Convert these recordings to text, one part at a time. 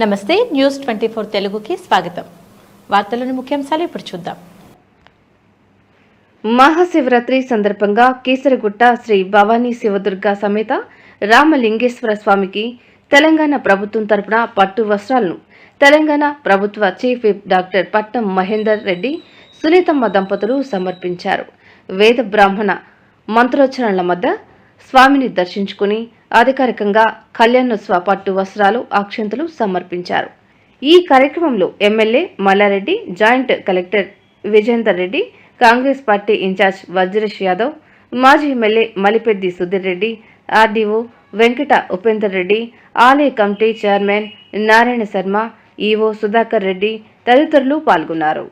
నమస్తే న్యూస్ 24 తెలుగుకి స్వాగతం. వార్తలోని ముఖ్యాంశాలు ఇప్పుడు చూద్దాం. మహాశివరాత్రి సందర్భంగా కీసరగుట్ట శ్రీ భవానీ శివదుర్గ సమేత రామలింగేశ్వర స్వామికి తెలంగాణ ప్రభుత్వం తరపున పట్టు వస్త్రాలను తెలంగాణ ప్రభుత్వ చీఫ్ విప్ డాక్టర్ పట్నం మహేందర్ రెడ్డి సునీతమ్మ దంపతులు సమర్పించారు. వేద బ్రాహ్మణ మంత్రోచ్చరణల మధ్య స్వామిని దర్శించుకుని అధికారికంగా కళ్యాణోత్సవ పట్టు వస్త్రాలు అక్షంతలు సమర్పించారు. ఈ కార్యక్రమంలో MLA Mallareddy, joint collector Vijender Reddy, Congress party in-charge Vajresh Yadav, మాజీ ఎమ్మెల్యే మలిపెద్ది సుధీర్ రెడ్డి, ఆర్డీఓ వెంకట ఉపేందర్ రెడ్డి, ఆలయ committee chairman Narayana Sharma, EO Sudhakar Reddy తదితరులు పాల్గొన్నారు.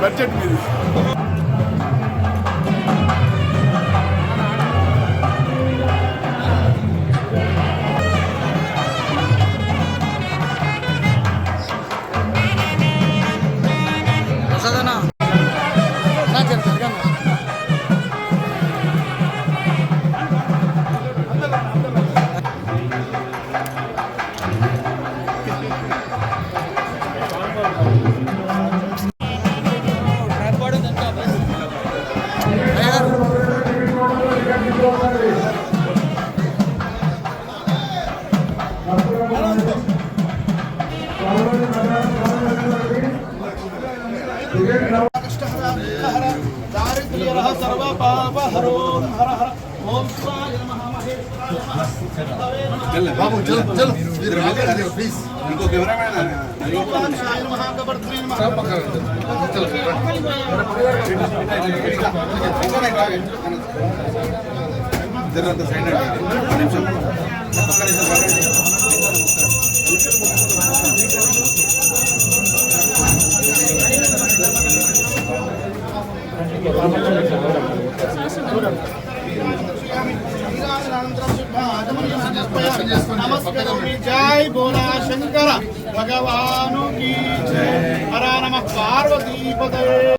బడ్జెట్ మీద బాబు చలో ప్లీజ్ ఇంకో కెమెరామెన్ జరంత సైడ్ నిమిషం नमस्कारामि जय बोला शंकर भगवान की जय हर नमः पार्वती पदये।